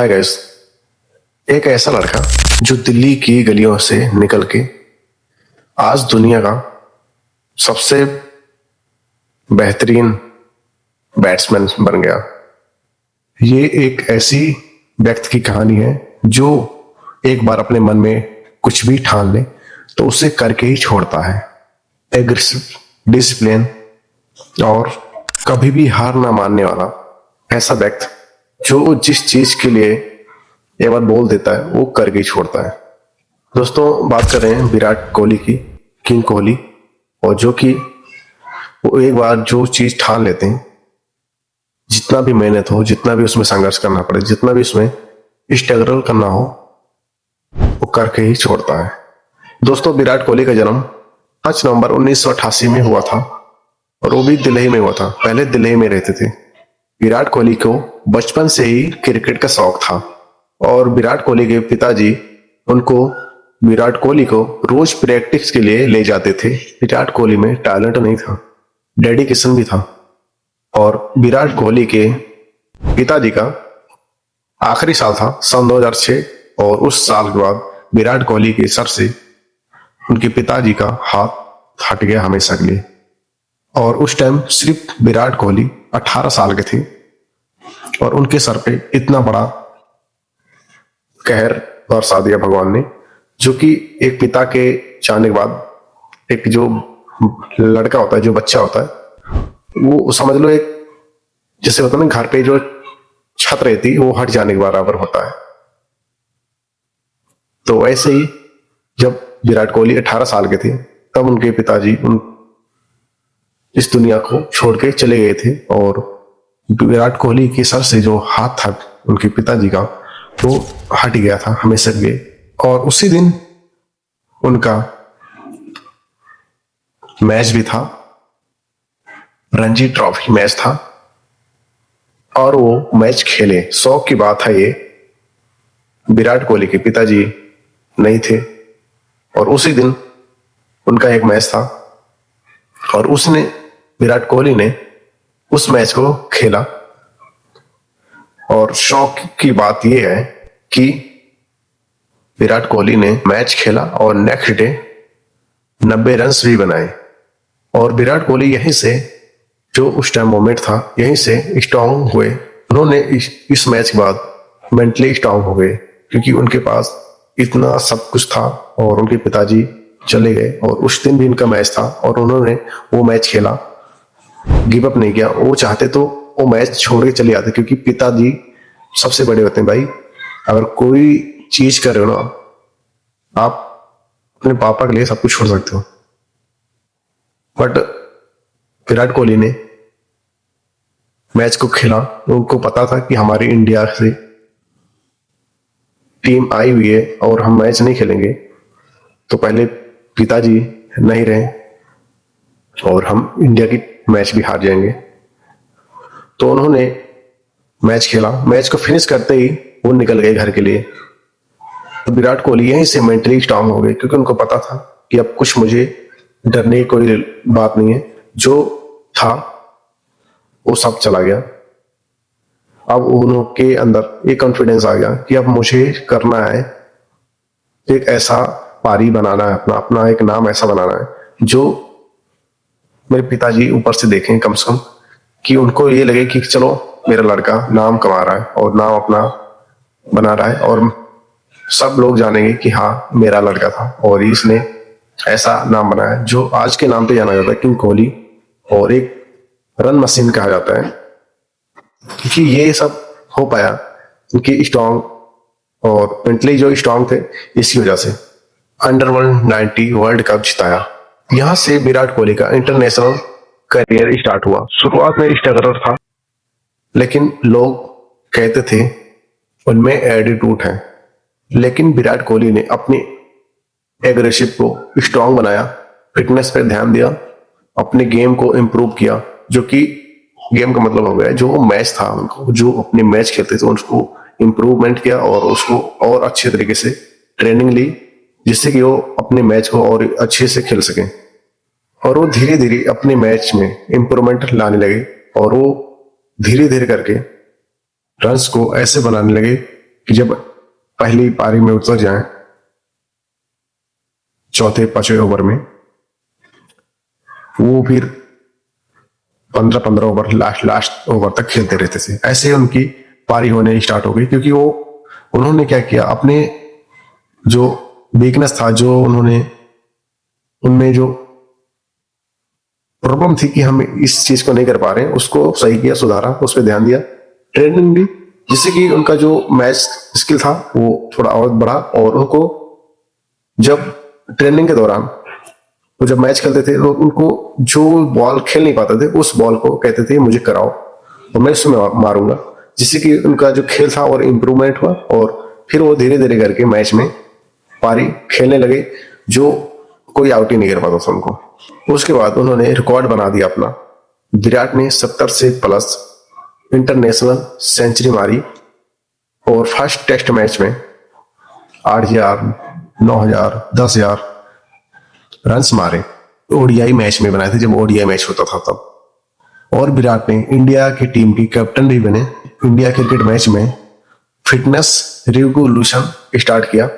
Hi guys. एक ऐसा लड़का जो दिल्ली की गलियों से निकल के आज दुनिया का सबसे बेहतरीन बैट्समैन बन गया। ये एक ऐसी व्यक्ति की कहानी है जो एक बार अपने मन में कुछ भी ठान ले तो उसे करके ही छोड़ता है। एग्रेसिव, डिसिप्लिन और कभी भी हार ना मानने वाला ऐसा व्यक्ति जो जिस चीज के लिए एक बार बोल देता है वो करके ही छोड़ता है। दोस्तों, बात कर रहे हैं विराट कोहली की, किंग कोहली। और जो कि वो एक बार जो चीज ठान लेते हैं, जितना भी मेहनत हो, जितना भी उसमें संघर्ष करना पड़े, जितना भी उसमें स्ट्रगल करना हो, वो करके ही छोड़ता है। दोस्तों, विराट कोहली का जन्म 5 नवंबर 1988 में हुआ था और वो भी दिल्ली में हुआ था। पहले दिल्ली में रहते थे। विराट कोहली को बचपन से ही क्रिकेट का शौक था और विराट कोहली के पिताजी विराट कोहली को रोज प्रैक्टिस के लिए ले जाते थे। विराट कोहली में टैलेंट नहीं था, डेडिकेशन भी था। और विराट कोहली के पिताजी का आखिरी साल था सन 2006 और उस साल के बाद विराट कोहली के सर से उनके पिताजी का हाथ हट गया हमेशा के लिए। और उस टाइम सिर्फ विराट कोहली 18 साल के थे और उनके सर पे इतना बड़ा कहर बरसा दिया भगवान ने, जो कि एक पिता के जाने के बाद एक जो लड़का होता है, जो बच्चा होता है, वो समझ लो एक जैसे होता है ना, घर पे जो छत रहती वो हट जाने के बराबर होता है। तो ऐसे ही जब विराट कोहली 18 साल के थे तब उनके पिताजी इस दुनिया को छोड़ के चले गए थे और विराट कोहली के सर से जो हाथ था उनके पिताजी का, वो हट गया था हमेशा के लिए। और उसी दिन उनका मैच भी था, रणजी ट्रॉफी मैच था और वो मैच खेले। शौक की बात है ये, विराट कोहली के पिताजी नहीं थे और उसी दिन उनका एक मैच था और विराट कोहली ने उस मैच को खेला। और शौक की बात यह है कि विराट कोहली ने मैच खेला और नेक्स्ट डे 90 रन भी बनाए। और विराट कोहली यहीं से, जो उस टाइम मोमेंट था, यहीं से स्ट्रांग हुए। उन्होंने इस मैच के बाद मेंटली स्ट्रांग हो गए क्योंकि उनके पास इतना सब कुछ था और उनके पिताजी चले गए और उस दिन भी इनका मैच था और उन्होंने वो मैच खेला, गिव अप नहीं किया। वो चाहते तो वो मैच छोड़ के चले जाते क्योंकि पिताजी सबसे बड़े होते हैं भाई। अगर कोई चीज कर रहे हो ना, आप अपने पापा के लिए सब कुछ छोड़ सकते हो। बट विराट कोहली ने मैच को खेला। उनको पता था कि हमारी इंडिया से टीम आई हुई है और हम मैच नहीं खेलेंगे तो पहले पिताजी नहीं रहे और हम इंडिया की मैच भी हार जाएंगे। तो उन्होंने मैच खेला। मैच को फिनिश करते ही वो निकल गए घर के लिए। तो विराट कोहली यहीं से मेंटली स्ट्रांग हो गए क्योंकि उनको पता था कि अब कुछ मुझे डरने की कोई बात नहीं है, जो था वो सब चला गया। अब उनके अंदर एक कॉन्फिडेंस आ गया कि अब मुझे करना है, एक ऐसा पारी बनाना है, अपना एक नाम ऐसा बनाना है जो मेरे पिताजी ऊपर से देखें, कम से कम कि उनको ये लगे कि चलो मेरा लड़का नाम कमा रहा है और नाम अपना बना रहा है और सब लोग जानेंगे कि हाँ मेरा लड़का था और इसने ऐसा नाम बनाया जो आज के नाम पे जाना जाता है, किंग कोहली। और एक रन मशीन कहा जाता है क्योंकि ये सब हो पाया क्योंकि स्ट्रांग और मेंटली जो स्ट्रांग थे, इसकी वजह से अंडर 90 वर्ल्ड कप जिताया। यहां से विराट कोहली का इंटरनेशनल करियर स्टार्ट हुआ। शुरुआत में स्ट्रगलर था लेकिन लोग कहते थे उनमें एटीट्यूड है, लेकिन विराट कोहली ने अपनी एग्रेसिव को स्ट्रांग बनाया, फिटनेस पर ध्यान दिया, अपने गेम को इंप्रूव किया। जो कि गेम का मतलब हो गया जो मैच था, उनको जो अपने मैच खेलते थे उसको इंप्रूवमेंट किया और उसको और अच्छे तरीके से ट्रेनिंग ली, जिससे कि वो अपने मैच को और अच्छे से खेल सके। और वो धीरे धीरे अपने मैच में इंप्रूवमेंट लाने लगे और वो धीरे धीरे करके रन्स को ऐसे बनाने लगे कि जब पहली पारी में उतर जाएं, चौथे पांचवें ओवर में, वो फिर 15-15 ओवर लास्ट ओवर तक खेलते रहते थे। ऐसे उनकी पारी होने स्टार्ट हो गई, क्योंकि उन्होंने क्या किया, अपने जो वीकनेस था, जो उन्होंने उनमें जो प्रॉब्लम थी कि हम इस चीज को नहीं कर पा रहे हैं, उसको सही किया, सुधारा, उस पर ध्यान दिया, ट्रेनिंग भी, जिससे कि उनका जो मैच स्किल था वो थोड़ा और बढ़ा। और उनको जब ट्रेनिंग के दौरान वो जब मैच खेलते थे तो उनको जो बॉल खेल नहीं पाते थे, उस बॉल को कहते थे मुझे कराओ और मैं उसमें मारूंगा, जिससे कि उनका जो खेल था और इम्प्रूवमेंट हुआ। और फिर वो धीरे धीरे करके मैच में पारी खेलने लगे, जो कोई आउट ही नहीं कर पाता था उनको। उसके बाद उन्होंने रिकॉर्ड बना दिया अपना। विराट ने 70 से प्लस इंटरनेशनल सेंचुरी मारी और फर्स्ट टेस्ट मैच में 8,000, 9,000, 10,000 रन्स मारे। ओडीआई मैच में बनाए थे, जब ओडीआई मैच होता था तब। और विराट ने इंडिया की टीम की कैप्टन भी बने। इंडिया क्रिकेट मैच में फिटनेस रिवोल्यूशन स्टार्ट किया।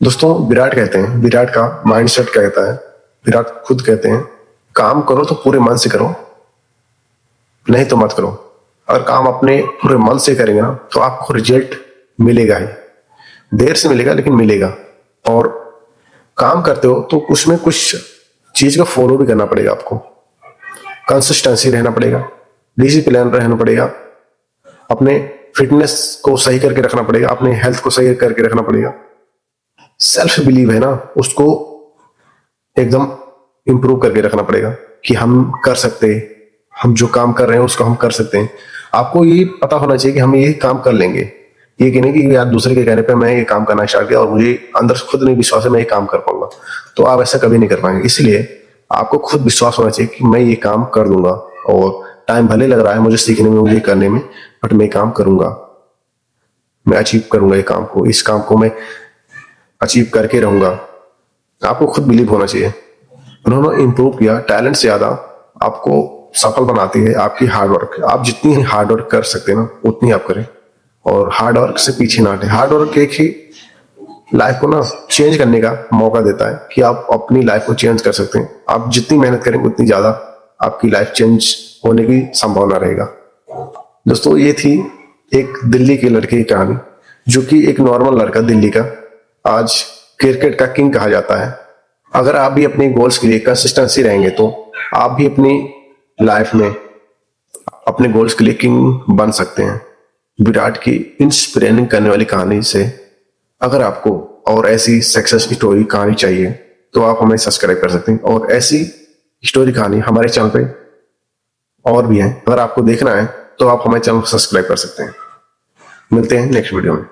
दोस्तों, विराट कहते हैं, विराट का माइंडसेट कहता है, विराट खुद कहते हैं, काम करो तो पूरे मन से करो, नहीं तो मत करो। अगर काम अपने पूरे मन से करेंगे ना तो आपको रिजल्ट मिलेगा ही, देर से मिलेगा लेकिन मिलेगा। और काम करते हो तो उसमें कुछ चीज का फॉलो भी करना पड़ेगा आपको, कंसिस्टेंसी रहना पड़ेगा, डिसिप्लिन रहना पड़ेगा, अपने फिटनेस को सही करके रखना पड़ेगा, अपने हेल्थ को सही करके रखना पड़ेगा। सेल्फ बिलीव है ना, उसको एकदम इंप्रूव करके रखना पड़ेगा कि हम कर सकते हैं, हम जो काम कर रहे हैं उसको हम कर सकते हैं। आपको ये पता होना चाहिए कि हम ये काम कर लेंगे, ये कि नहीं कि यार दूसरे के कहने पे मैं ये काम करना स्टार्ट किया और मुझे अंदर से खुद नहीं विश्वास है मैं ये काम कर पाऊंगा, तो आप ऐसा कभी नहीं कर पाएंगे। इसलिए आपको खुद विश्वास होना चाहिए कि मैं ये काम कर दूंगा, और टाइम भले लग रहा है मुझे सीखने में, मुझे करने में, बट मैं काम करूंगा, मैं अचीव करूंगा ये काम को, इस काम को मैं अचीव करके रहूंगा। आपको खुद बिलीव होना चाहिए। उन्होंने इंप्रूव किया। टैलेंट से ज्यादा आपको सफल बनाती है आपकी हार्डवर्क। आप जितनी हार्डवर्क कर सकते हैं ना उतनी आप करें, और हार्डवर्क से पीछे ना हटें। हार्डवर्क एक ही लाइफ को ना चेंज करने का मौका देता है कि आप अपनी लाइफ को चेंज कर सकते हैं। आप जितनी मेहनत करेंगे उतनी ज्यादा आपकी लाइफ चेंज होने की संभावना रहेगा। दोस्तों, ये थी एक दिल्ली के लड़के की कहानी, जो कि एक नॉर्मल लड़का दिल्ली का आज क्रिकेट का किंग कहा जाता है। अगर आप भी अपने गोल्स के लिए कंसिस्टेंसी रहेंगे तो आप भी अपनी लाइफ में अपने गोल्स के लिए किंग बन सकते हैं। विराट की इंस्पायरिंग करने वाली कहानी से अगर आपको और ऐसी सक्सेस स्टोरी कहानी चाहिए तो आप हमें सब्सक्राइब कर सकते हैं, और ऐसी स्टोरी कहानी हमारे चैनल पे और भी है। अगर आपको देखना है तो आप हमारे चैनल को सब्सक्राइब कर सकते हैं। मिलते हैं नेक्स्ट वीडियो में।